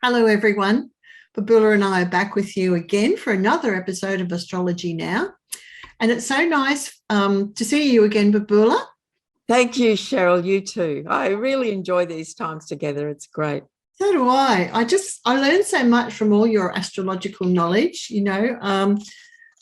Hello, everyone. Babula and I are back with you again for another episode of Astrology Now. And it's so nice to see you again, Babula. Thank you, Sheryl. You too. I really enjoy these times together. It's great. So do I. I learned so much from all your astrological knowledge,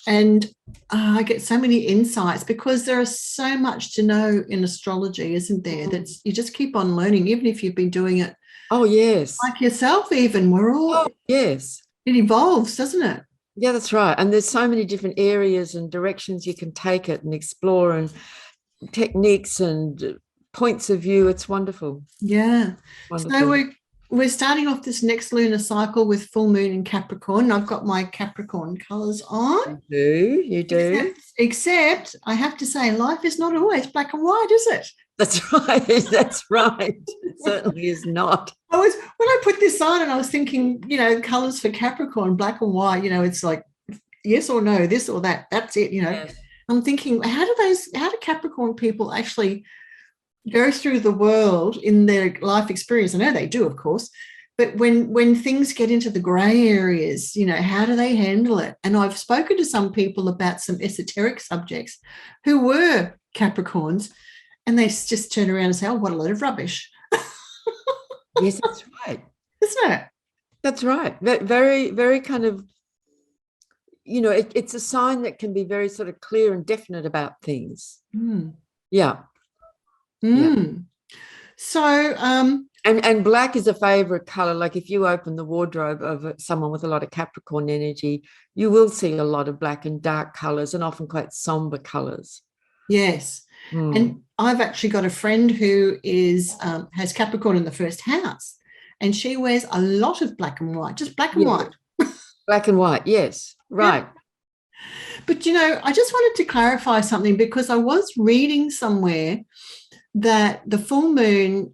and I get so many insights because there is so much to know in astrology, isn't there? That you just keep on learning, even if you've been doing it. Oh, yes. Like yourself, even. We're all. Oh, yes. It evolves, doesn't it? Yeah, that's right. And there's so many different areas and directions you can take it and explore, and techniques and points of view. It's wonderful. Yeah. Wonderful. So we're starting off this next lunar cycle with full moon in Capricorn. I've got my Capricorn colors on. You do. Except I have to say, life is not always black and white, is it? That's right. That's right. It certainly is not. When I put this on and I was thinking, colors for Capricorn, black and white, it's like yes or no, this or that. That's it, Yes. I'm thinking, how do Capricorn people actually go through the world in their life experience? I know they do, of course, but when things get into the grey areas, how do they handle it? And I've spoken to some people about some esoteric subjects who were Capricorns, and they just turn around and say, oh, what a load of rubbish. Yes, that's right. Isn't it? That's right. Very, very kind of, it's a sign that can be very sort of clear and definite about things. Mm. Yeah. Mm. So, and black is a favorite color. Like if you open the wardrobe of someone with a lot of Capricorn energy, you will see a lot of black and dark colors, and often quite somber colors. Yes. And I've actually got a friend who has Capricorn in the first house, and she wears a lot of black and white, just black and white. Black and white, yes, right. Yeah. But, I just wanted to clarify something, because I was reading somewhere that the full moon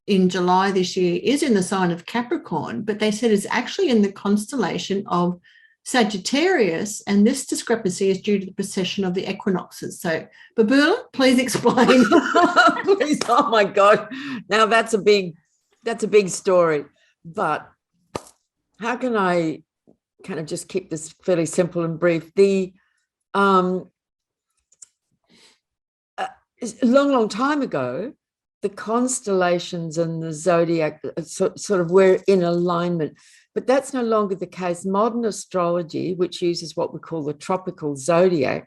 in July this year is in the sign of Capricorn, but they said it's actually in the constellation of Sagittarius, and this discrepancy is due to the precession of the equinoxes. So, Babula, please explain. Please, oh my God! Now that's a big story. But how can I kind of just keep this fairly simple and brief? The a long time ago, the constellations and the zodiac sort of were in alignment. But that's no longer the case. Modern astrology, which uses what we call the tropical zodiac,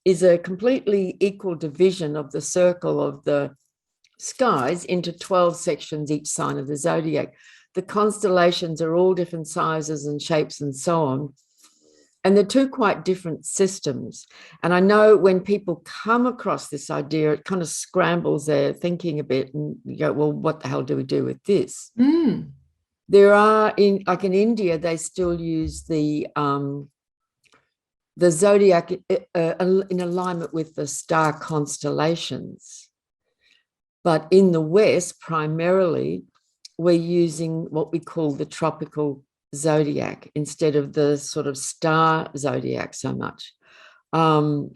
is a completely equal division of the circle of the skies into 12 sections, each sign of the zodiac. The constellations are all different sizes and shapes and so on. And they're two quite different systems. And I know when people come across this idea, it kind of scrambles their thinking a bit, and you go, well, what the hell do we do with this? Mm. There are, in India, they still use the zodiac in alignment with the star constellations. But in the West, primarily, we're using what we call the tropical zodiac instead of the sort of star zodiac so much. And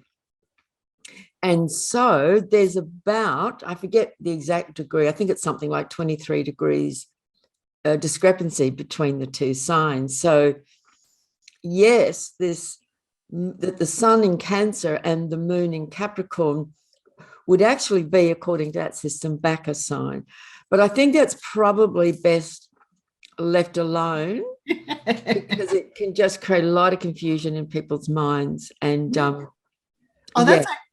so there's about, I forget the exact degree, I think it's something like 23 degrees discrepancy between the two signs. So yes, that the sun in Cancer and the moon in Capricorn would actually be, according to that system, back a sign. But I think that's probably best left alone because it can just create a lot of confusion in people's minds. And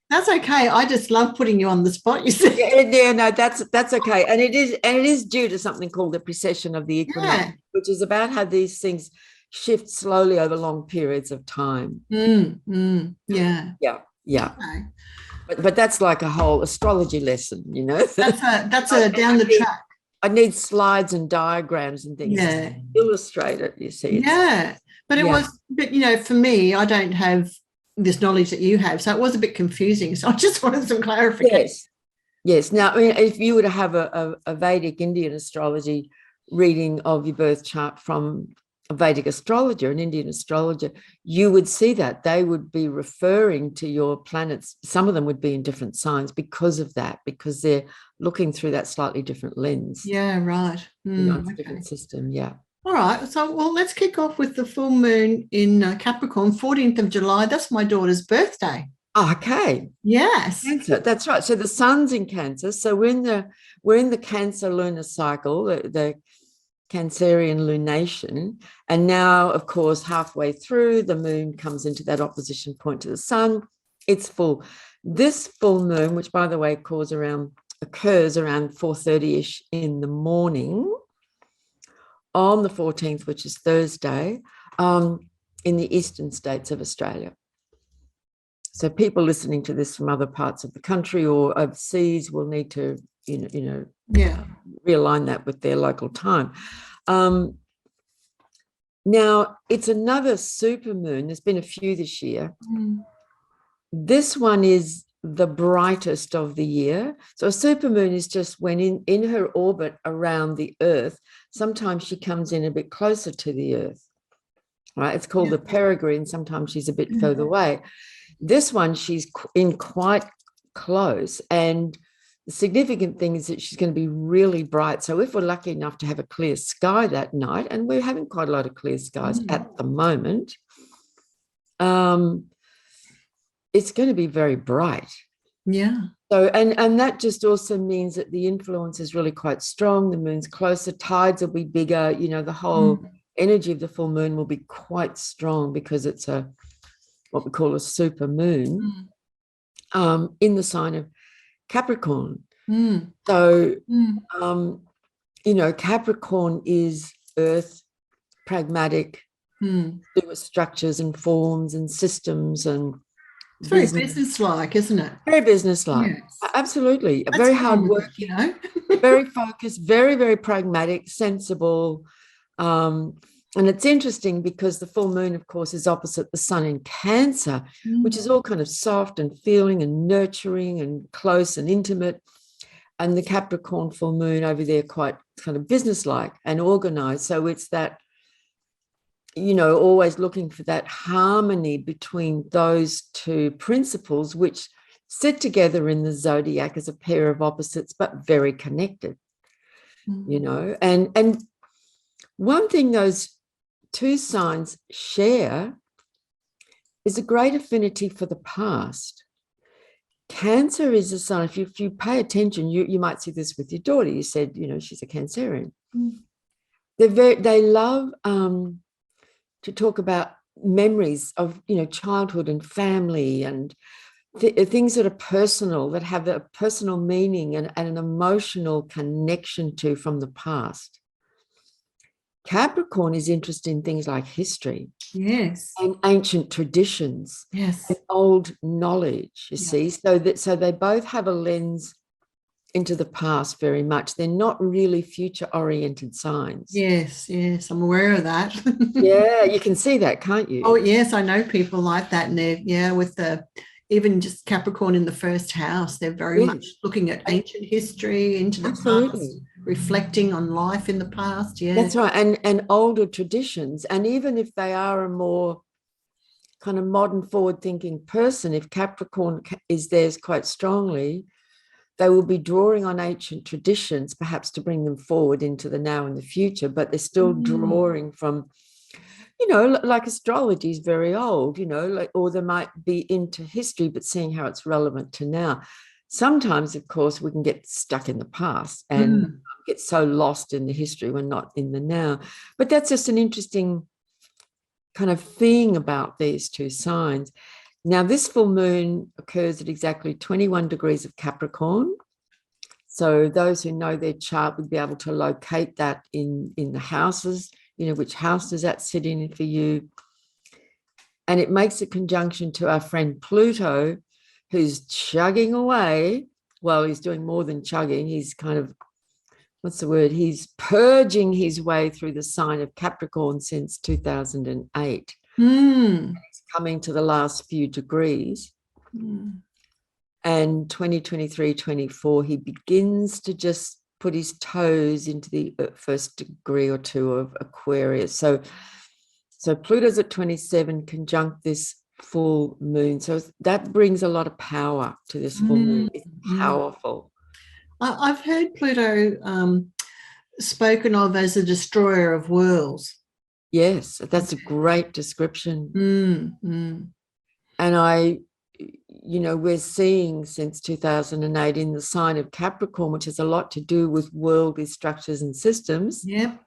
that's okay. I just love putting you on the spot, you see. Yeah, no, that's okay. And it is due to something called the precession of the equinox, which is about how these things shift slowly over long periods of time. Yeah. Okay. But that's like a whole astrology lesson, That's a down the track. I need slides and diagrams and things to illustrate it, you see. Yeah. But for me, I don't have this knowledge that you have, so it was a bit confusing. So I just wanted some clarification. Yes. Now, I mean, if you were to have a Vedic Indian astrology reading of your birth chart from a Vedic astrologer, an Indian astrologer, you would see that they would be referring to your planets. Some of them would be in different signs because of that, because they're looking through that slightly different lens. Yeah, right. It's a Okay. different system. Yeah. All right. So, well, let's kick off with the full moon in Capricorn, 14th of July. That's my daughter's birthday. Okay. Yes. Cancer. That's right. So the sun's in Cancer. So we're in the Cancer lunar cycle, the Cancerian lunation. And now, of course, halfway through, the moon comes into that opposition point to the sun. It's full. This full moon, which, by the way, occurs around 4:30-ish in the morning on the 14th, which is Thursday, in the eastern states of Australia. So people listening to this from other parts of the country or overseas will need to, realign that with their local time. Now, it's another super moon. There's been a few this year. This one is the brightest of the year. So a super moon is just when in her orbit around the Earth, sometimes she comes in a bit closer to the Earth, right? It's called the perigee. Sometimes she's a bit further away. This one, she's in quite close. And the significant thing is that she's going to be really bright. So if we're lucky enough to have a clear sky that night, and we're having quite a lot of clear skies at the moment, it's going to be very bright. Yeah. So, and that just also means that the influence is really quite strong. The moon's closer, tides will be bigger. The whole energy of the full moon will be quite strong because it's what we call a super moon in the sign of Capricorn. So, Capricorn is earth, pragmatic, do with structures and forms and systems and it's very business-like, isn't it? Very business-like. Yes. Absolutely. That's very hard work, very focused, very, very pragmatic, sensible. And it's interesting because the full moon, of course, is opposite the sun in Cancer, which is all kind of soft and feeling and nurturing and close and intimate. And the Capricorn full moon over there quite kind of businesslike and organized. So it's that, always looking for that harmony between those two principles, which sit together in the zodiac as a pair of opposites, but very connected, And one thing those two signs share is a great affinity for the past. Cancer is a sign, if you pay attention, you might see this with your daughter. You said, she's a Cancerian. They love to talk about memories of, childhood and family and things that are personal, that have a personal meaning and an emotional connection to from the past. Capricorn is interested in things like history. Yes. And ancient traditions. Yes. And old knowledge, you see. So they both have a lens into the past very much. They're not really future-oriented signs. Yes, I'm aware of that. Yeah, you can see that, can't you? Oh, yes, I know people like that. And they're, with even just Capricorn in the first house, they're very much looking at ancient history, into the past, reflecting on life in the past. Yeah, that's right. And older traditions. And even if they are a more kind of modern, forward-thinking person, if Capricorn is theirs quite strongly, they will be drawing on ancient traditions, perhaps to bring them forward into the now and the future, but they're still drawing from, like astrology is very old, or they might be into history, but seeing how it's relevant to now. Sometimes, of course, we can get stuck in the past and get so lost in the history we're not in the now. But that's just an interesting kind of thing about these two signs. Now, this full moon occurs at exactly 21 degrees of Capricorn. So those who know their chart would be able to locate that in the houses, which house does that sit in for you? And it makes a conjunction to our friend Pluto, who's chugging away. Well, he's doing more than chugging. He's kind of, he's purging his way through the sign of Capricorn since 2008. It's coming to the last few degrees. And 2023, 24, he begins to just put his toes into the first degree or two of Aquarius. So So Pluto's at 27 conjunct this full moon. So that brings a lot of power to this full moon. It's powerful. I've heard Pluto spoken of as a destroyer of worlds. Yes, that's a great description. And we're seeing since 2008 in the sign of Capricorn, which has a lot to do with worldly structures and systems. Yep.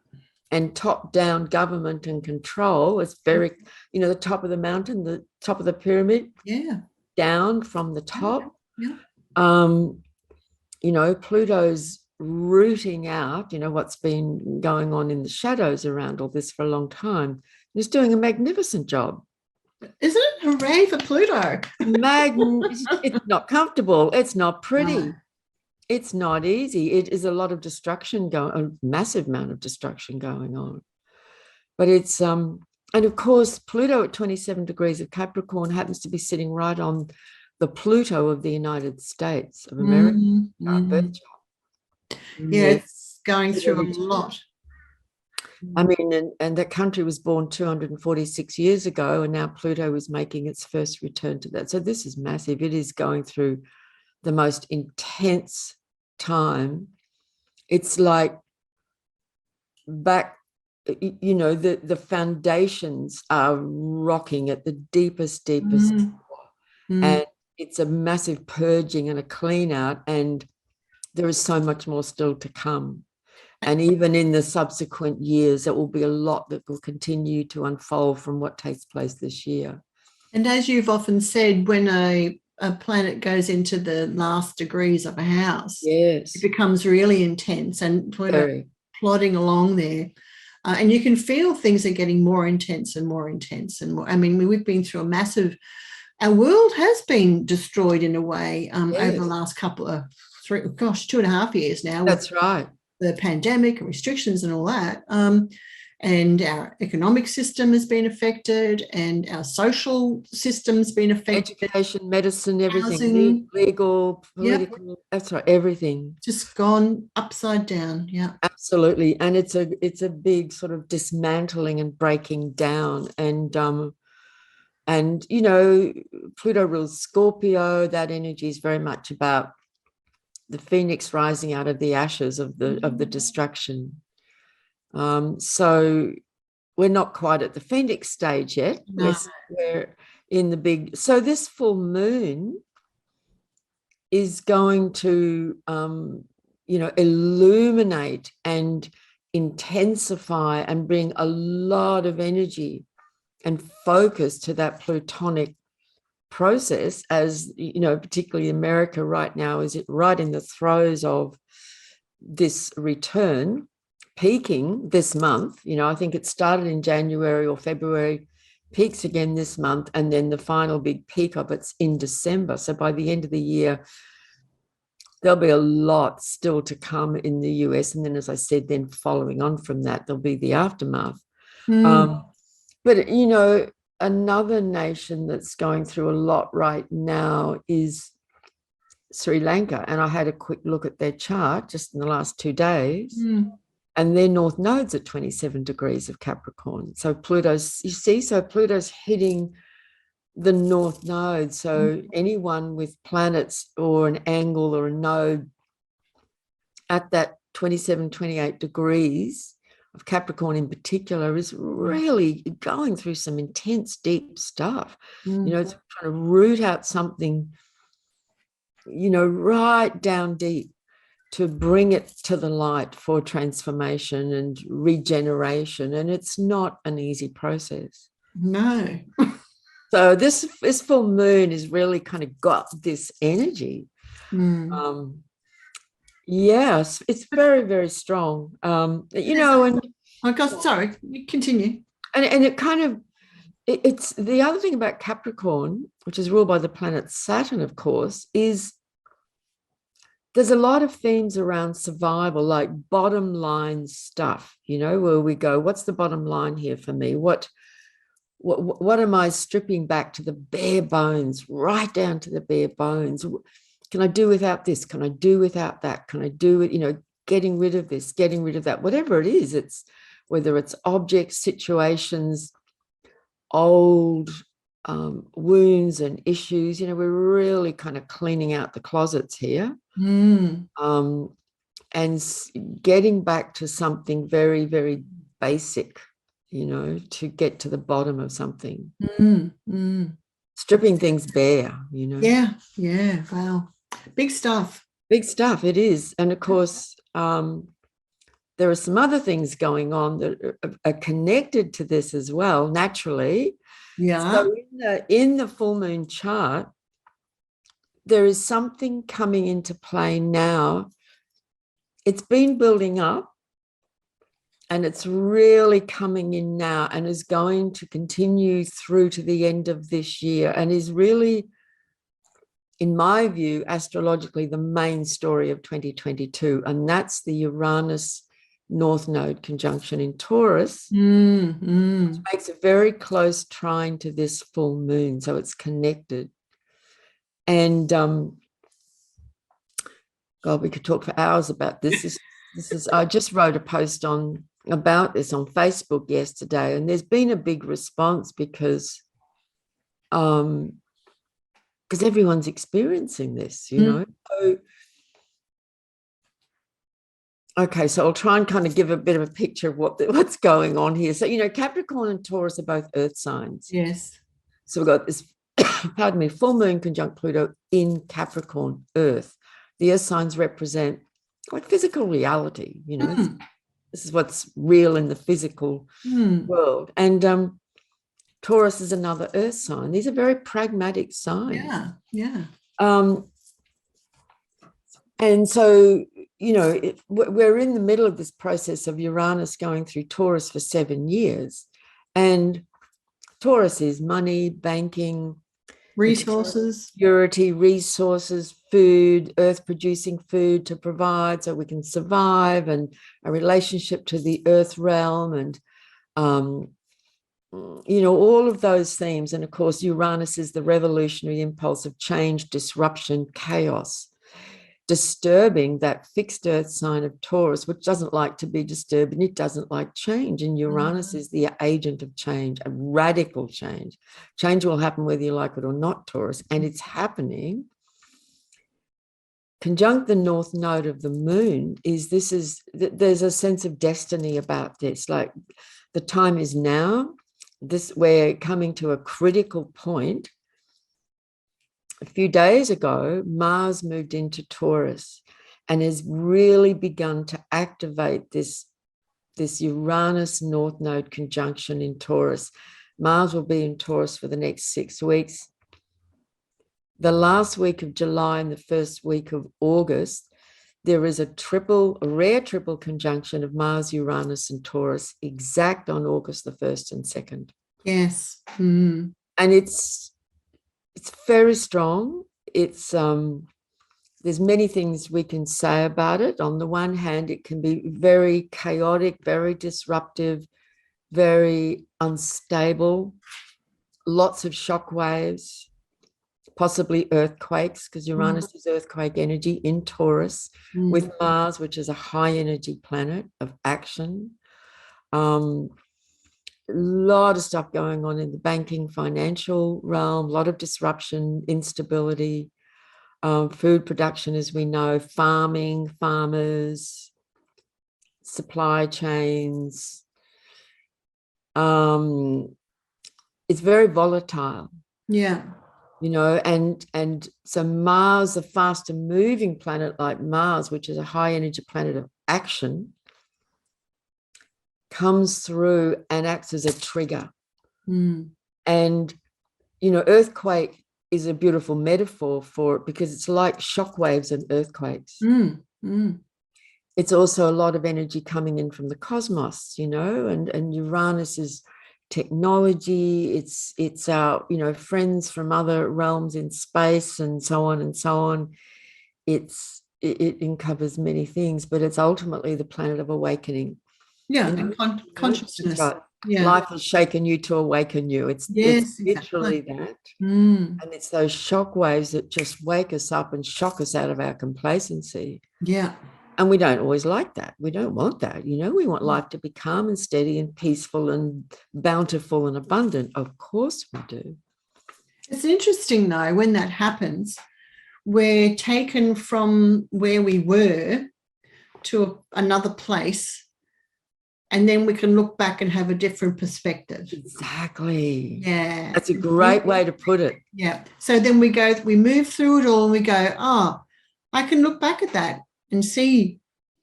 And top-down government and control. It's very, the top of the mountain, the top of the pyramid, down from the top. Pluto's rooting out, what's been going on in the shadows around all this for a long time. It's doing a magnificent job. Isn't it? Hooray for Pluto. It's not comfortable. It's not pretty. No. It's not easy. It is a lot of destruction a massive amount of destruction going on. But it's, and of course, Pluto at 27 degrees of Capricorn happens to be sitting right on the Pluto of the United States of America. It's going through a lot. I mean, and that country was born 246 years ago, and now Pluto is making its first return to that. So this is massive. It is going through the most intense time. It's like back, the foundations are rocking at the deepest. And it's a massive purging and a clean out, and there is so much more still to come. And even in the subsequent years, there will be a lot that will continue to unfold from what takes place this year. And as you've often said, when a planet goes into the last degrees of a house, it becomes really intense, and Pluto plodding along there. And you can feel things are getting more intense and more intense and more. I mean, we've been through our world has been destroyed in a way over the last couple of 2.5 years now. That's right. The pandemic and restrictions and all that. And our economic system has been affected, and our social system's been affected. Education, medicine, everything, housing, legal, political, that's right, everything. Just gone upside down, Absolutely. And it's a big sort of dismantling and breaking down. And Pluto rules Scorpio. That energy is very much about the phoenix rising out of the ashes of the destruction. So we're not quite at the phoenix stage yet. No. We're in the big. So this full moon is going to, illuminate and intensify and bring a lot of energy and focus to that Plutonic process, as particularly America right now is right in the throes of this return, peaking this month. I think it started in January or February, peaks again this month, and then the final big peak of it's in December. So by the end of the year, there'll be a lot still to come in the US. And then, as I said, then following on from that, there'll be the aftermath. But, another nation that's going through a lot right now is Sri Lanka. And I had a quick look at their chart just in the last 2 days. And their north node's at 27 degrees of Capricorn. So Pluto's hitting the north node. So anyone with planets or an angle or a node at that 27, 28 degrees of Capricorn in particular is really going through some intense, deep stuff. It's trying to root out something, right down deep to bring it to the light for transformation and regeneration. And it's not an easy process. No. So this full moon is really kind of got this energy. Yes, it's very, very strong. And oh God, sorry, continue. And it kind of, it's the other thing about Capricorn, which is ruled by the planet Saturn, of course, is there's a lot of themes around survival, like bottom line stuff, where we go, what's the bottom line here for me? What am I stripping back to the bare bones, right down to the bare bones? Can I do without this? Can I do without that? Can I do it, getting rid of this, getting rid of that, whatever it is, it's whether it's objects, situations, old wounds and issues. We're really kind of cleaning out the closets here. And getting back to something very, very basic, to get to the bottom of something. Stripping things bare, Yeah. Wow. Big stuff. Big stuff, it is. And of course, there are some other things going on that are connected to this as well, naturally. Yeah. So in the full moon chart, there is something coming into play now. It's been building up and it's really coming in now and is going to continue through to the end of this year and is really, in my view, astrologically, the main story of 2022. And that's the Uranus North Node conjunction in Taurus, which makes a very close trine to this full moon. So it's connected. And God, we could talk for hours about this. I just wrote a post about this on Facebook yesterday, and there's been a big response because everyone's experiencing this, So, okay, so I'll try and kind of give a bit of a picture of what's going on here. So, Capricorn and Taurus are both earth signs. Yes. So we've got this, pardon me, full moon conjunct Pluto in Capricorn, earth. The earth signs represent like physical reality, This is what's real in the physical world. And Taurus is another earth sign. These are very pragmatic signs. Yeah. And so, we're in the middle of this process of Uranus going through Taurus for 7 years. And Taurus is money, banking, resources, security, resources, food, earth producing food to provide so we can survive, and a relationship to the earth realm, and all of those themes. And of course, Uranus is the revolutionary impulse of change, disruption, chaos, disturbing that fixed earth sign of Taurus, which doesn't like to be disturbed, and it doesn't like change. And Uranus is the agent of change, a radical change. Change will happen whether you like it or not, Taurus, and it's happening. Conjunct the north node of the moon there's a sense of destiny about this. Like, the time is now. We're coming to a critical point. A few days ago, Mars moved into Taurus and has really begun to activate this Uranus North Node conjunction in Taurus. Mars will be in Taurus for the next 6 weeks. The last week of July and the first week of August, there is a rare triple conjunction of Mars, Uranus, and Taurus, exact on August the 1st and 2nd. Yes. And it's very strong. It's there's many things we can say about it. On the one hand, it can be very chaotic, very disruptive, very unstable, lots of shock waves, possibly earthquakes, because Uranus is earthquake energy in Taurus, with Mars, which is a high energy planet of action. A lot of stuff going on in the banking, financial realm, a lot of disruption, instability, food production, as we know, farming, farmers, supply chains. It's very volatile. Yeah. And so Mars, a faster moving planet like Mars, which is a high energy planet of action, comes through and acts as a trigger. And earthquake is a beautiful metaphor for it, because it's like shock waves and earthquakes. It's also a lot of energy coming in from the cosmos, and Uranus is technology. It's our friends from other realms in space, and so on and so on. It uncovers many things, but it's ultimately the planet of awakening. Yeah, consciousness. Yeah. Life has shaken you to awaken you. It's literally that. And it's those shock waves that just wake us up and shock us out of our complacency. Yeah. And we don't always like that. We don't want that. You know, we want life to be calm and steady and peaceful and bountiful and abundant. Of course we do. It's interesting, though, when that happens, we're taken from where we were to another place, and then we can look back and have a different perspective. Exactly. Yeah. That's a great way to put it. Yeah. So then we move through it all and we go, oh, I can look back at that and see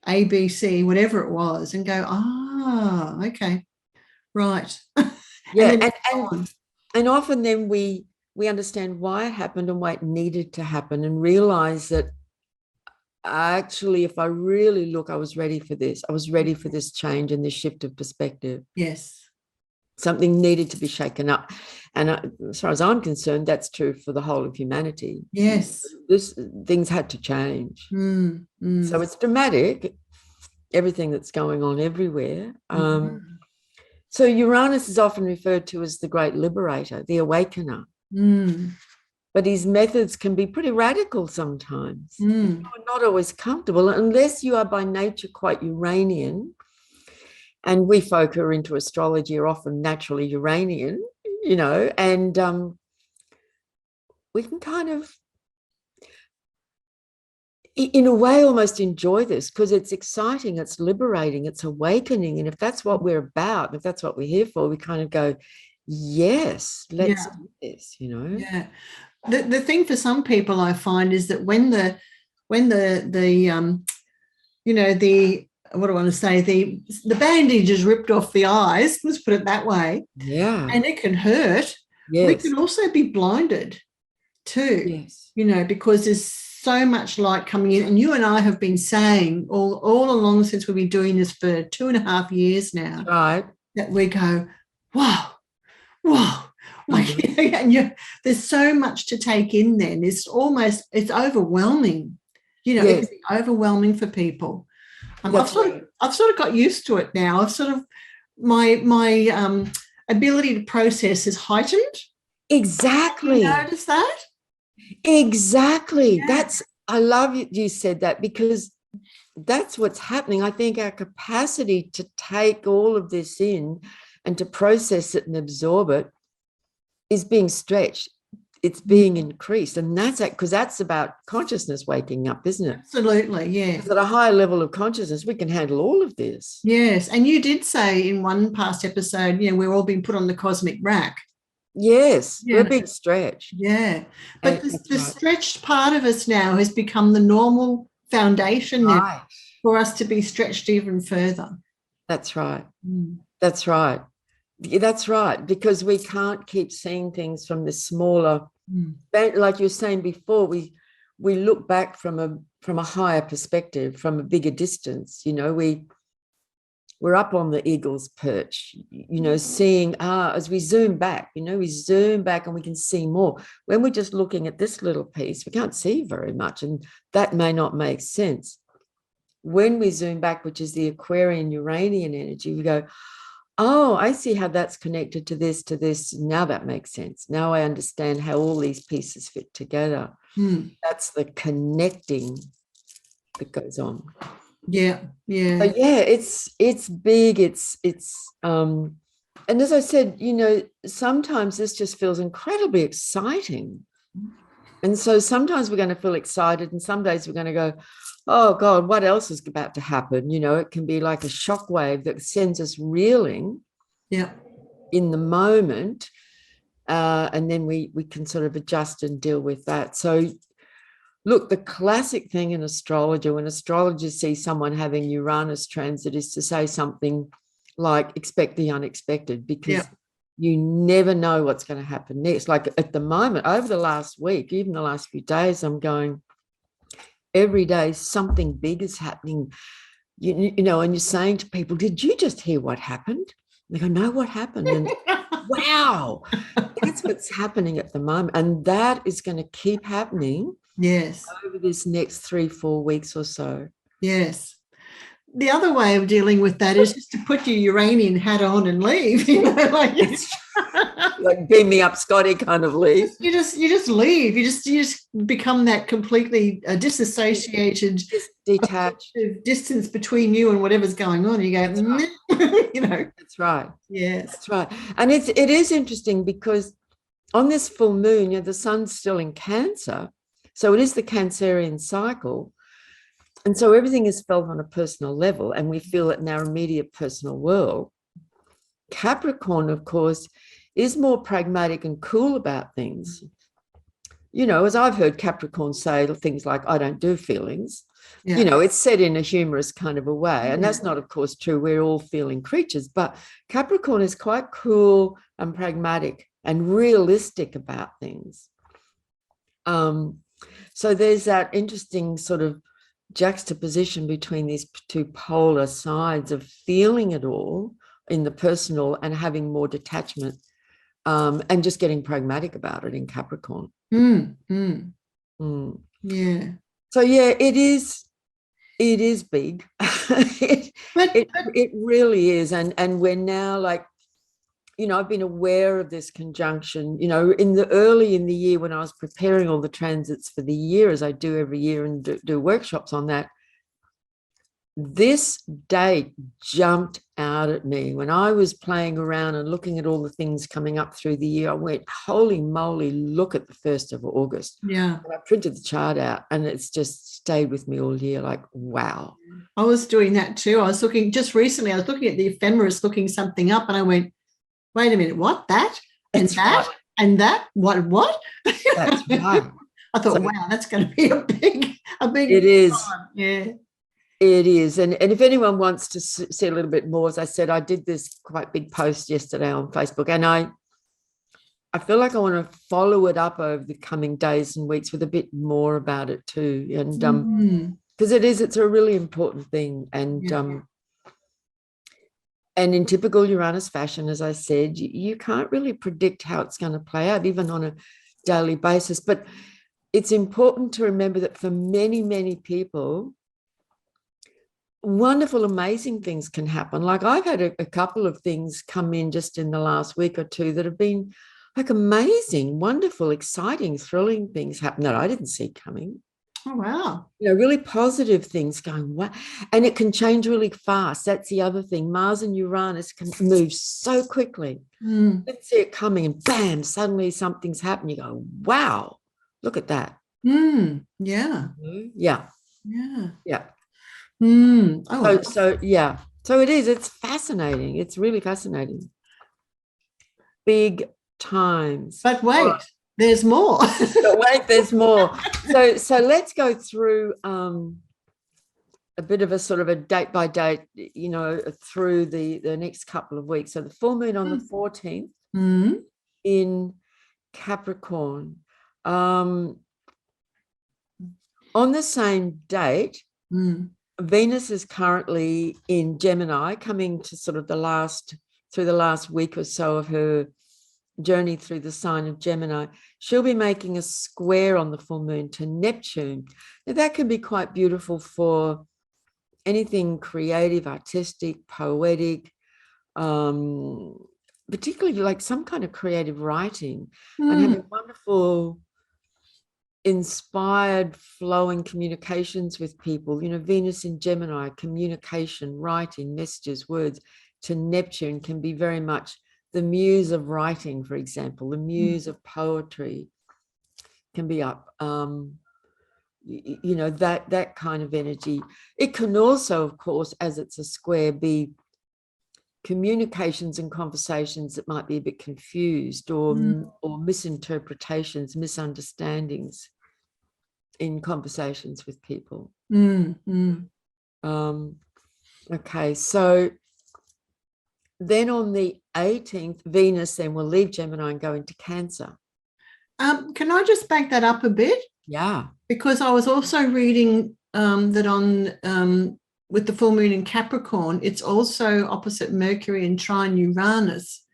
A, B, C, whatever it was, and go, okay, right. Yeah. And often then we understand why it happened and why it needed to happen, and realize that actually, if I really look, I was ready for this. I was ready for this change and this shift of perspective. Yes. Something needed to be shaken up. And as far as I'm concerned, that's true for the whole of humanity. Yes. Things had to change. Mm. So it's dramatic, everything that's going on everywhere. So Uranus is often referred to as the great liberator, the awakener. But his methods can be pretty radical sometimes. Not always comfortable, unless you are by nature quite Uranian. And we folk who are into astrology are often naturally Uranian, you know, and we can kind of, in a way, almost enjoy this because it's exciting, it's liberating, it's awakening. And if that's what we're about, if that's what we're here for, we kind of go, yes, let's do this, you know. Yeah. The thing for some people I find is that when the you know, the, what do I want to say, the bandage is ripped off the eyes, let's put it that way. Yeah. And it can hurt. Yes. We can also be blinded too. Yes. You know, because there's so much light coming in. And you and I have been saying all along, since we've been doing this for 2.5 years now, right, that we go, wow, like, and there's so much to take in then. It's overwhelming, you know. Yes. It can be overwhelming for people. I've sort of got used to it now. I've sort of, my ability to process is heightened. Exactly. You notice that? Exactly. Yeah. I love you said that, because that's what's happening. I think our capacity to take all of this in and to process it and absorb it is being stretched. It's being increased. And that's because that's about consciousness waking up, isn't it? Absolutely, yeah. At a higher level of consciousness, we can handle all of this. Yes. And you did say in one past episode, you know, we're all being put on the cosmic rack. Yes, we're being stretched. Yeah. But the stretched part of us now has become the normal foundation now for us to be stretched even further. That's right. That's right. That's right. Because we can't keep seeing things from the smaller, like you were saying before, we look back from a higher perspective, from a bigger distance. You know, we're up on the eagle's perch, you know, seeing, as we zoom back, you know, we zoom back and we can see more. When we're just looking at this little piece, we can't see very much, and that may not make sense. When we zoom back, which is the Aquarian Uranian energy, we go, oh, I see how that's connected to this. Now that makes sense. Now I understand how all these pieces fit together. That's the connecting that goes on. Yeah. But yeah, it's big. It's and as I said, you know, sometimes this just feels incredibly exciting. And so sometimes we're going to feel excited, and some days we're going to go, oh God, what else is about to happen? You know, it can be like a shockwave that sends us reeling in the moment. And then we can sort of adjust and deal with that. So look, the classic thing in astrology, when astrologers see someone having Uranus transit, is to say something like, expect the unexpected, because you never know what's going to happen next. Like at the moment, over the last week, even the last few days, I'm going, every day something big is happening, you know, and you're saying to people, did you just hear what happened? And they go, no, what happened? And wow, that's what's happening at the moment. And that is going to keep happening over this next 3-4 weeks or so. Yes. the other way of dealing with that is just to put your Uranian hat on and leave. You know, like, like beam me up, Scotty, kind of leave. You just leave. You just become that completely disassociated, just detached distance between you and whatever's going on. You go, right. You know. That's right. Yes, that's right. And it is interesting because on this full moon, you know, the sun's still in Cancer, so it is the Cancerian cycle. And so everything is felt on a personal level, and we feel it in our immediate personal world. Capricorn, of course, is more pragmatic and cool about things. You know, as I've heard Capricorn say things like, I don't do feelings. Yeah. You know, it's said in a humorous kind of a way. And that's not, of course, true. We're all feeling creatures. But Capricorn is quite cool and pragmatic and realistic about things. So there's that interesting sort of juxtaposition between these two polar sides of feeling it all in the personal and having more detachment, and just getting pragmatic about it in Capricorn. Yeah. So yeah, it is big. it really is, and we're now, like, you know, I've been aware of this conjunction, you know, early in the year when I was preparing all the transits for the year, as I do every year, and do workshops on that. This date jumped out at me when I was playing around and looking at all the things coming up through the year. I went, holy moly, look at the 1st of August. Yeah. And I printed the chart out, and it's just stayed with me all year. Like, wow. I was doing that too. I was looking just recently, I was looking at the ephemeris, looking something up, and I went, wait a minute, what? That? And that's that? Right. And that? What? That's right. I thought, wow, that's going to be a big it is. Time. Yeah. It is. And if anyone wants to see a little bit more, as I said, I did this quite big post yesterday on Facebook, and I feel like I want to follow it up over the coming days and weeks with a bit more about it too. And because it's a really important thing. And and in typical Uranus fashion, as I said, you can't really predict how it's going to play out, even on a daily basis. But it's important to remember that for many, many people, wonderful, amazing things can happen. Like, I've had a couple of things come in just in the last week or two that have been like amazing, wonderful, exciting, thrilling things happen that I didn't see coming. Oh, wow. You know, really positive things going, wow. And it can change really fast. That's the other thing. Mars and Uranus can move so quickly. Let's see it coming, and bam, suddenly something's happened. You go, wow, look at that. Yeah. Yeah. Yeah. Yeah. Oh, so it is. It's fascinating. It's really fascinating. Big times. But wait, there's more. But wait, there's more. So let's go through a bit of a sort of a date by date, you know, through the next couple of weeks. So the full moon on the 14th in Capricorn. On the same date, Venus is currently in Gemini, coming to sort of the last week or so of her journey through the sign of Gemini. She'll be making a square on the full moon to Neptune. Now, that can be quite beautiful for anything creative, artistic, poetic, particularly like some kind of creative writing, and having wonderful, inspired, flowing communications with people. You know, Venus in Gemini, communication, writing, messages, words, to Neptune can be very much the muse of writing, for example, the muse of poetry can be up. You know, that kind of energy. It can also, of course, as it's a square, be communications and conversations that might be a bit confused, or misinterpretations, misunderstandings in conversations with people. Okay, so then on the 18th, Venus then will leave Gemini and go into Cancer. Can I just back that up a bit? Yeah. Because I was also reading that on with the full moon in Capricorn, it's also opposite Mercury and trine Uranus.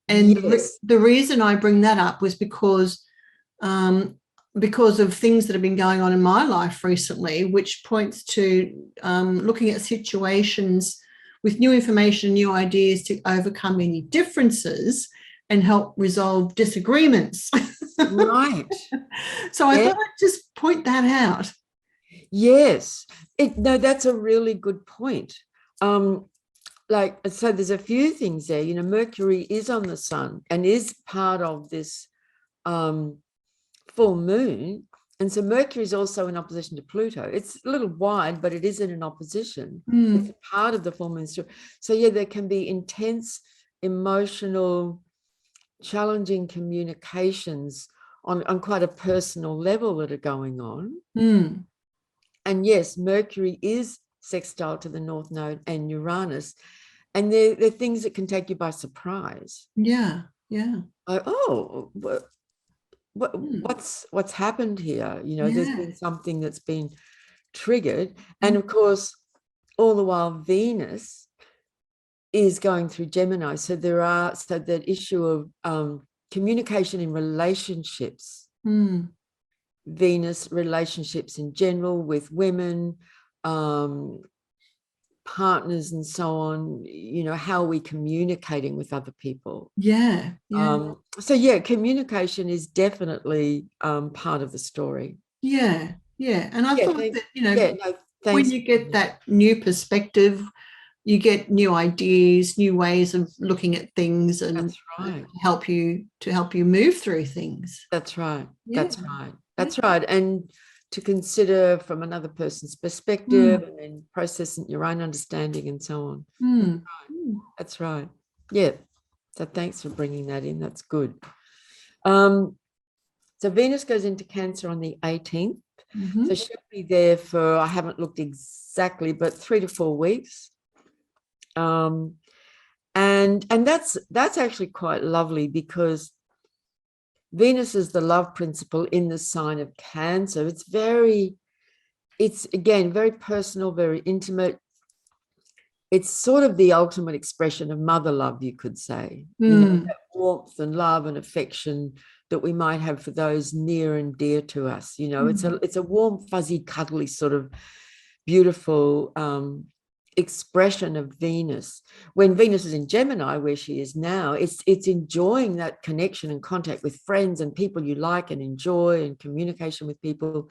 And the reason I bring that up was because because of things that have been going on in my life recently, which points to looking at situations with new information, new ideas to overcome any differences and help resolve disagreements. Right. So I thought I'd just point that out. Yes. No, that's a really good point. Like, so there's a few things there. You know, Mercury is on the sun and is part of this full moon. And so Mercury is also in opposition to Pluto. It's a little wide, but it is in an opposition. It's a part of the full moon. So yeah, there can be intense, emotional, challenging communications on quite a personal level that are going on. And yes, Mercury is sextile to the North Node and Uranus. And they're things that can take you by surprise. Yeah, yeah. Like, oh, what's happened here? You know, there's been something that's been triggered. And of course, all the while Venus is going through Gemini. So that issue of communication in relationships, Venus relationships in general with women, partners and so on, you know, how are we communicating with other people? Yeah. So yeah, communication is definitely part of the story. Yeah. And I thought that, you know, when you get that new perspective, you get new ideas, new ways of looking at things, and that's right. help you move through things. That's right. That's right. And to consider from another person's perspective and then processing your own understanding and so on. That's right. Yeah. So thanks for bringing that in. That's good. So Venus goes into Cancer on the 18th. So she'll be there for, I haven't looked exactly, but 3 to 4 weeks. And that's actually quite lovely, because Venus is the love principle in the sign of Cancer. It's again, very personal, very intimate. It's sort of the ultimate expression of mother love, you could say. You know, that warmth and love and affection that we might have for those near and dear to us. You know, it's a warm, fuzzy, cuddly sort of beautiful expression of Venus. When Venus is in Gemini, where she is now, it's enjoying that connection and contact with friends and people you like and enjoy, and communication with people.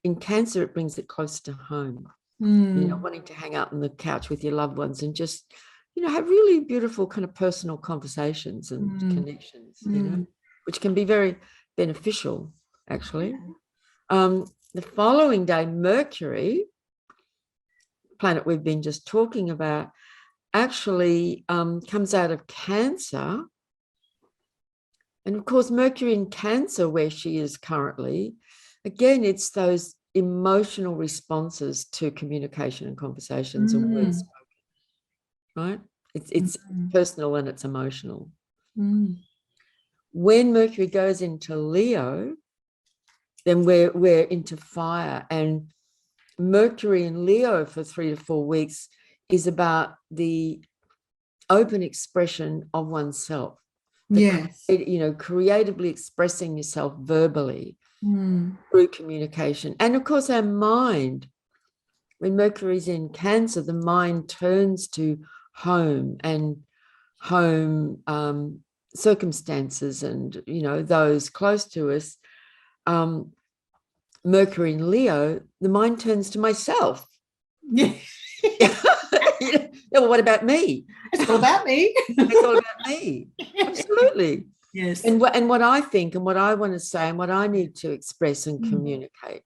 In Cancer, it brings it close to home. You know, wanting to hang out on the couch with your loved ones and just, you know, have really beautiful kind of personal conversations and connections, you know, which can be very beneficial, actually. The following day, Mercury, planet we've been just talking about, actually comes out of Cancer. And of course, Mercury in Cancer, where she is currently, again, it's those emotional responses to communication and conversations and words spoken, right? It's personal and it's emotional. When Mercury goes into Leo, then we're into fire, and Mercury in Leo for 3 to 4 weeks is about the open expression of oneself. Yes. You know, creatively expressing yourself verbally through communication. And of course, our mind, when Mercury's in Cancer, the mind turns to home and home circumstances and, you know, those close to us. Mercury in Leo, the mind turns to myself. Yeah. Well, what about me? It's all about me. It's all about me. Absolutely. Yes. And what I think and what I want to say and what I need to express and communicate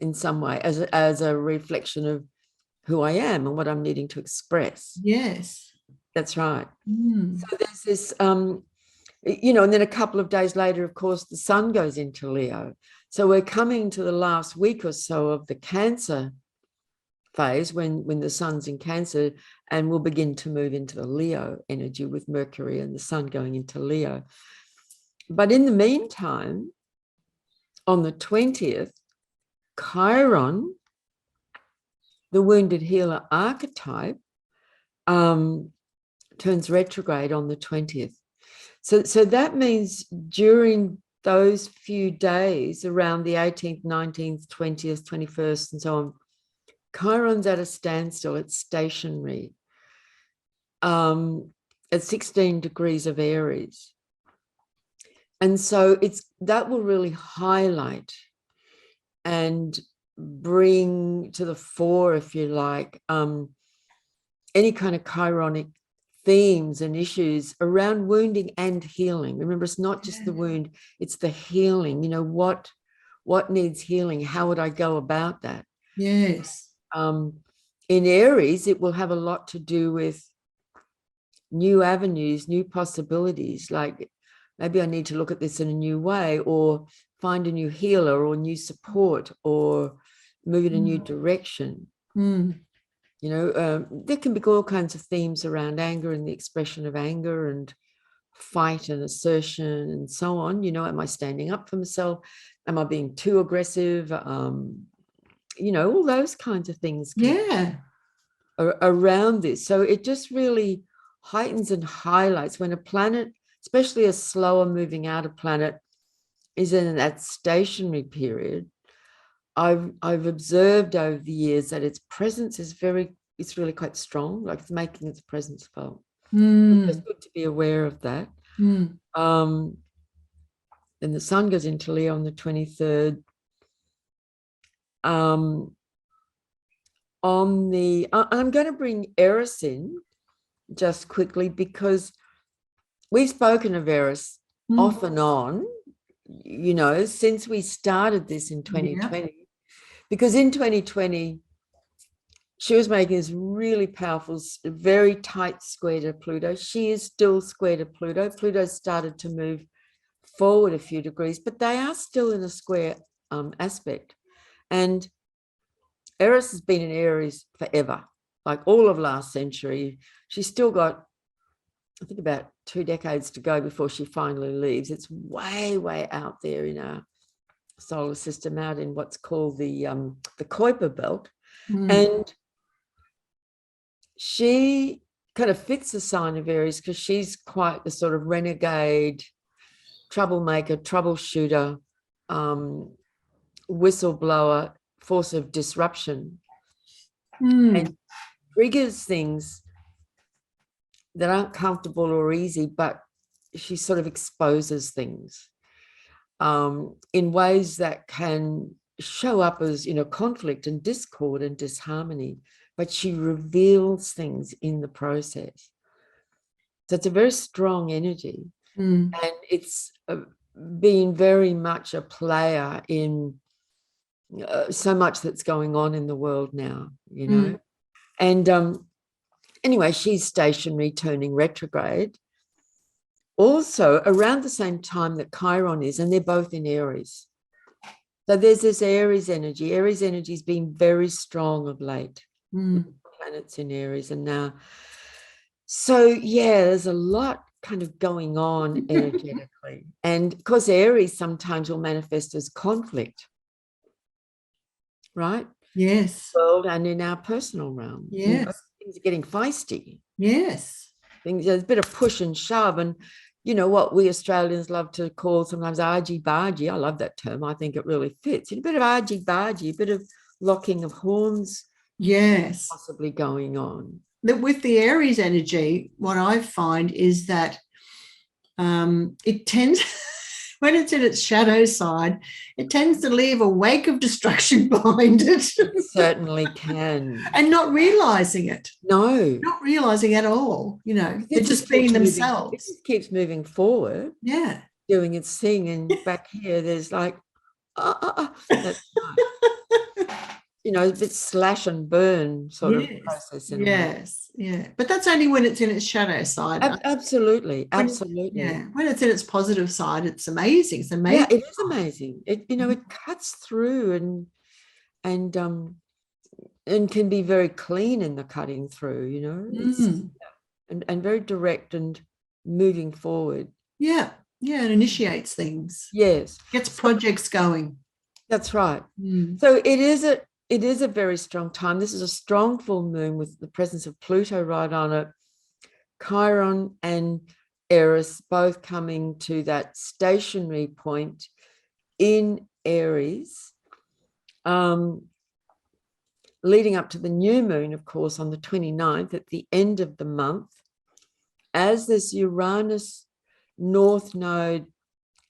in some way as a reflection of who I am and what I'm needing to express. Yes. That's right. So there's this, you know, and then a couple of days later, of course, the sun goes into Leo. So we're coming to the last week or so of the Cancer phase when the sun's in Cancer, and we'll begin to move into the Leo energy with Mercury and the sun going into Leo. But in the meantime, on the 20th, Chiron, the wounded healer archetype, turns retrograde on the 20th. So that means during those few days around the 18th, 19th, 20th, 21st, and so on, Chiron's at a standstill. It's stationary at 16 degrees of Aries. And so that will really highlight and bring to the fore, if you like, any kind of chironic themes and issues around wounding and healing. Remember, it's not just the wound, it's the healing. You know, what needs healing? How would I go about that? Yes. In Aries, it will have a lot to do with new avenues, new possibilities, like maybe I need to look at this in a new way, or find a new healer or new support, or move in a new direction. You know, there can be all kinds of themes around anger and the expression of anger and fight and assertion and so on. You know, am I standing up for myself? Am I being too aggressive? You know, all those kinds of things around this. So it just really heightens and highlights when a planet, especially a slower moving outer planet, is in that stationary period. I've observed over the years that its presence is it's really quite strong, like it's making its presence felt. It's just good to be aware of that. Then the sun goes into Leo on the 23rd. I'm going to bring Eris in just quickly, because we've spoken of Eris off and on, you know, since we started this in 2020. Because in 2020, she was making this really powerful, very tight square to Pluto. She is still square to Pluto. Pluto started to move forward a few degrees, but they are still in a square aspect. And Eris has been in Aries forever, like all of last century. She's still got, I think, about 2 decades to go before she finally leaves. It's way, way out there in our solar system, out in what's called the Kuiper belt. And she kind of fits the sign of Aries because she's quite the sort of renegade, troublemaker, troubleshooter, whistleblower, force of disruption, and triggers things that aren't comfortable or easy, but she sort of exposes things in ways that can show up as, you know, conflict and discord and disharmony, but she reveals things in the process. So it's a very strong energy, and it's been very much a player in so much that's going on in the world now, you know. And anyway, she's stationary, turning retrograde, also around the same time that Chiron is, and they're both in Aries. So there's this Aries energy. Aries energy has been very strong of late. Planets in Aries, and now, so yeah, there's a lot kind of going on energetically. And of course, Aries sometimes will manifest as conflict, right? Yes. World and in our personal realm. Yes. You know, things are getting feisty. Yes. There's a bit of push and shove, and you know what we Australians love to call sometimes argy-bargy. I love that term. I think it really fits. A bit of argy-bargy, a bit of locking of horns. Yes. Possibly going on. With the Aries energy, what I find is that it tends, when it's in its shadow side, it tends to leave a wake of destruction behind it. It certainly can. And not realizing it. No. Not realizing at all, you know. They're just being themselves. It just keeps moving forward. Yeah. Doing its thing. And back here, there's like, that's nice. You know, a bit slash and burn sort of process. Yes, yeah. But that's only when it's in its shadow side. Absolutely, absolutely. When it's in its positive side, it's amazing. It's amazing. Yeah, it is amazing. It, you know, it cuts through and can be very clean in the cutting through. You know, it's, and very direct and moving forward. Yeah, yeah. It initiates things. Yes, gets projects going. That's right. So it is a very strong time. This is a strong full moon with the presence of Pluto right on it, Chiron, and Eris, both coming to that stationary point in Aries, leading up to the new moon, of course, on the 29th at the end of the month, as this Uranus North Node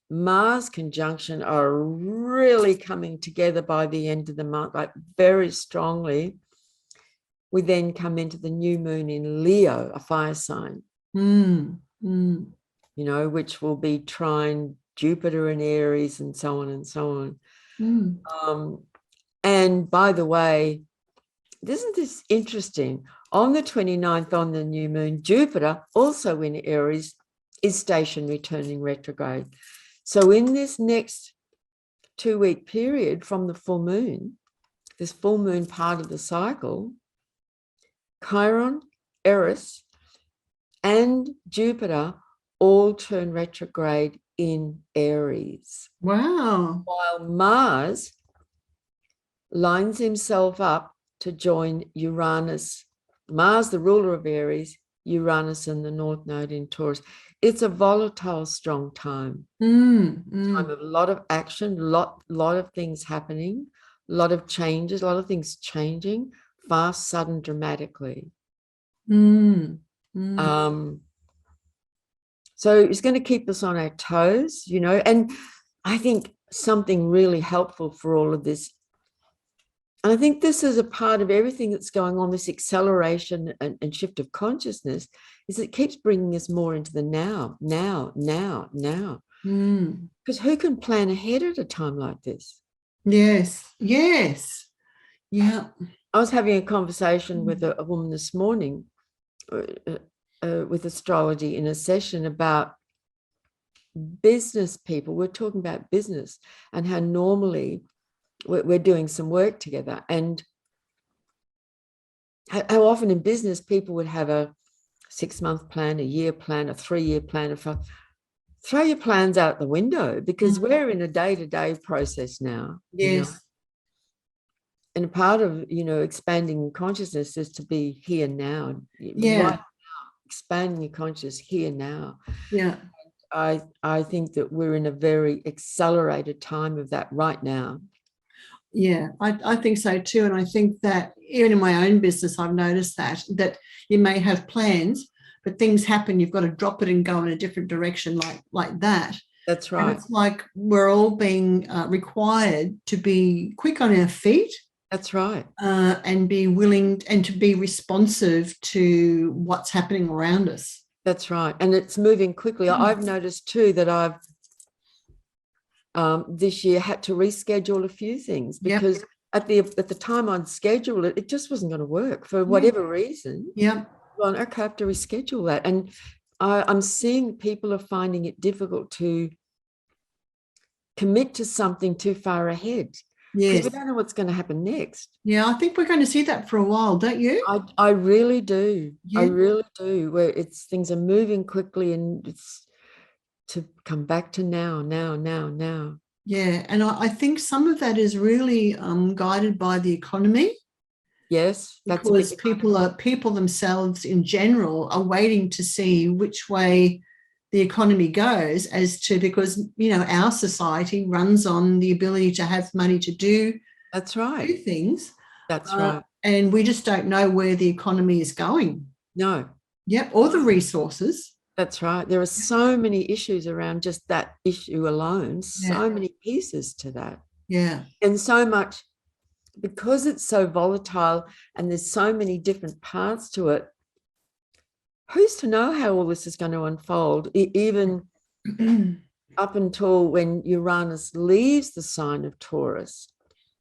Mars conjunction are really coming together by the end of the month, like very strongly. We then come into the new moon in Leo, a fire sign, you know, which will be trine Jupiter in Aries and so on and so on. And by the way, isn't this interesting? On the 29th, on the new moon, Jupiter, also in Aries, is stationary, turning retrograde. So in this next 2-week period from the full moon, this full moon part of the cycle, Chiron, Eris, and Jupiter all turn retrograde in Aries. Wow. While Mars lines himself up to join Uranus. Mars, the ruler of Aries, Uranus and the North Node in Taurus. It's a volatile, strong time. Time of a lot of action, lot of things happening, a lot of changes, a lot of things changing, fast, sudden, dramatically. So it's going to keep us on our toes, you know, and I think something really helpful for all of this, and I think this is a part of everything that's going on, this acceleration and shift of consciousness, is it keeps bringing us more into the now. Because who can plan ahead at a time like this? Yes. Yeah. I was having a conversation with a woman this morning with astrology in a session about business people. We're talking about business and how normally we're doing some work together, and how often in business people would have a 6-month plan, a year plan, a 3-year plan. Throw your plans out the window, because we're in a day-to-day process now. Yes. You know? And a part of, you know, expanding consciousness is to be here now. Yeah. Right now, expanding your consciousness here now. Yeah. I think that we're in a very accelerated time of that right now. Yeah, I think so too. And I think that even in my own business, I've noticed that you may have plans, but things happen, you've got to drop it and go in a different direction like that. That's right. And it's like we're all being required to be quick on our feet. That's right. And be willing and to be responsive to what's happening around us. That's right. And it's moving quickly. I've noticed too that I've this year had to reschedule a few things, because at the time I'd scheduled it, it just wasn't going to work for whatever reason. Well, okay, I have to reschedule that. And I'm seeing people are finding it difficult to commit to something too far ahead. Because we don't know what's going to happen next. Yeah, I think we're going to see that for a while, don't you? I really do. I really do. Where things are moving quickly, and it's to come back to now. Yeah, and I think some of that is really guided by the economy. Yes, that's because people themselves in general are waiting to see which way the economy goes, because you know our society runs on the ability to have money to do things. That's right. And we just don't know where the economy is going. No. Yep, or the resources. That's right. There are so many issues around just that issue alone, so many pieces to that. Yeah. And so much, because it's so volatile and there's so many different parts to it, who's to know how all this is going to unfold, even up until when Uranus leaves the sign of Taurus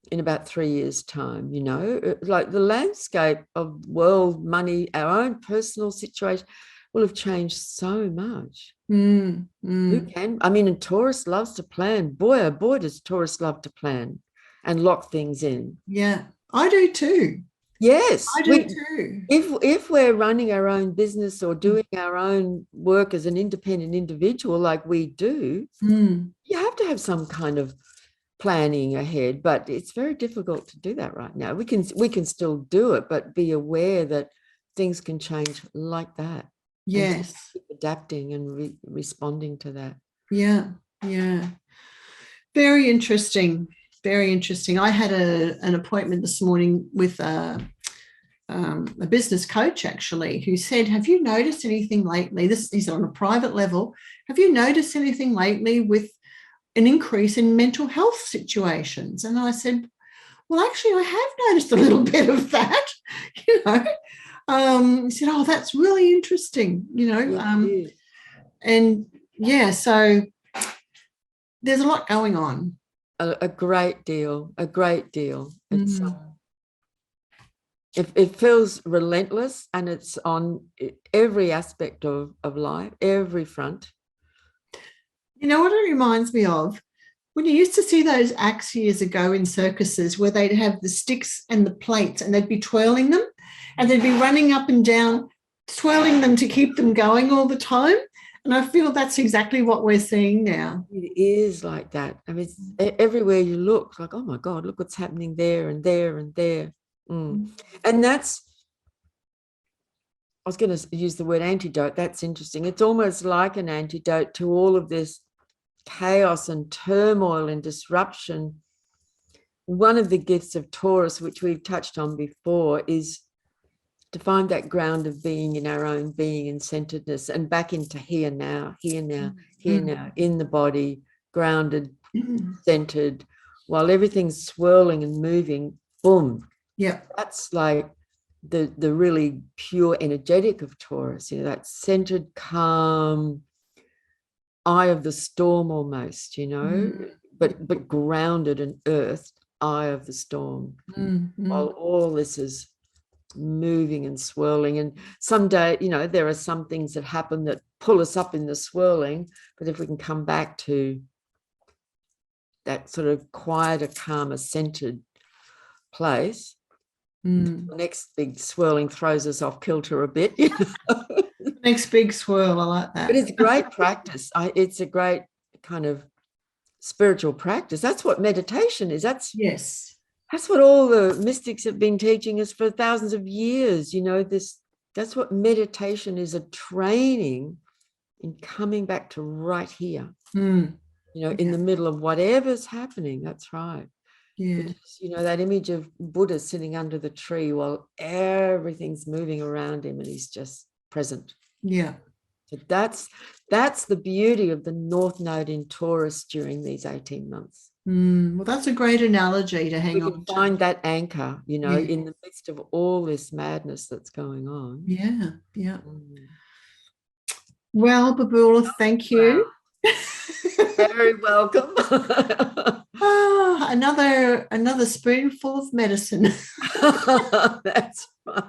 in about 3 years' time, you know, like the landscape of world, money, our own personal situation will have changed so much. Who can? I mean, and Taurus loves to plan. Boy, oh boy, does Taurus love to plan and lock things in. Yeah, I do too. Yes, I do too. If we're running our own business or doing our own work as an independent individual like we do, you have to have some kind of planning ahead, but it's very difficult to do that right now. We can still do it, but be aware that things can change like that. Yes. Keep adapting and responding to that. Yeah. Very interesting. Very interesting. I had an appointment this morning with a business coach, actually, who said, have you noticed anything lately? This is on a private level. Have you noticed anything lately with an increase in mental health situations? And I said, well, actually, I have noticed a little bit of that, you know. He said, oh, that's really interesting, you know. And yeah, so there's a lot going on. A great deal. It's it feels relentless, and it's on every aspect of life, every front. You know what it reminds me of? When you used to see those acts years ago in circuses where they'd have the sticks and the plates and they'd be twirling them and they'd be running up and down, twirling them to keep them going all the time. And I feel that's exactly what we're seeing now. It is like that. I mean, everywhere you look, like, oh my God, look what's happening there and there and there. And that's, I was going to use the word antidote. That's interesting. It's almost like an antidote to all of this chaos and turmoil and disruption. One of the gifts of Taurus, which we've touched on before, is to find that ground of being in our own being and centeredness, and back into here now, in the body, grounded, centered, while everything's swirling and moving. Boom. Yeah. That's like the really pure energetic of Taurus, you know, that centered, calm, eye of the storm almost, you know, but grounded and earthed, eye of the storm, while all this is moving and swirling. And someday, you know, there are some things that happen that pull us up in the swirling, but if we can come back to that sort of quieter, calmer, centered place, the next big swirling throws us off kilter a bit, you know? Next big swirl, I like that. But it's great practice. It's a great kind of spiritual practice. That's what meditation is. That's what all the mystics have been teaching us for thousands of years. You know, that's what meditation is, a training in coming back to right here, you know, in the middle of whatever's happening. That's right. Yeah. You know, that image of Buddha sitting under the tree while everything's moving around him and he's just present. Yeah. So that's the beauty of the North Node in Taurus during these 18 months. Well, that's a great analogy to hang on to. We can find that anchor, you know, in the midst of all this madness that's going on. Yeah, yeah. Well, Babula, thank you. Very welcome. Another spoonful of medicine. That's right.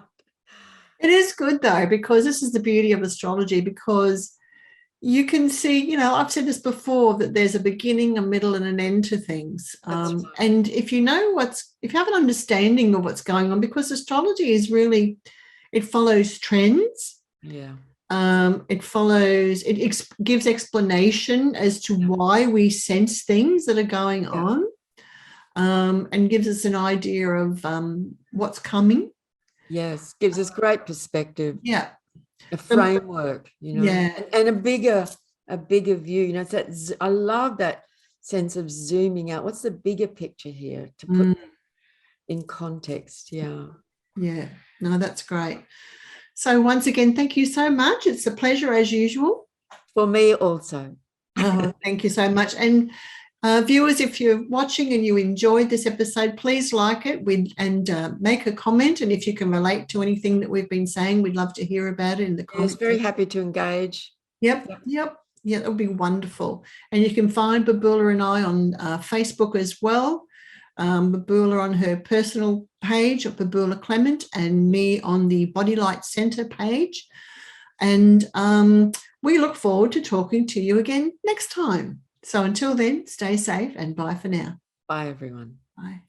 It is good though, because this is the beauty of astrology, because you can see, you know, I've said this before, that there's a beginning, a middle, and an end to things. Right. And if you know if you have an understanding of what's going on, because astrology is really, it follows trends. Yeah. It gives explanation as to why we sense things that are going on, and gives us an idea of what's coming. Yes, gives us great perspective. Yeah. A framework, you know, and a bigger view, you know. It's I love that sense of zooming out. What's the bigger picture here to put in context? Yeah. No, that's great. So once again, thank you so much. It's a pleasure as usual. For me also. Oh, thank you so much. And viewers, if you're watching and you enjoyed this episode, please like it and make a comment. And if you can relate to anything that we've been saying, we'd love to hear about it in the comments. Very happy to engage. Yep. Yeah, that would be wonderful. And you can find Babula and I on Facebook as well. Babula on her personal page of Babula Clement, and me on the Body Light Center page. And we look forward to talking to you again next time. So until then, stay safe and bye for now. Bye, everyone. Bye.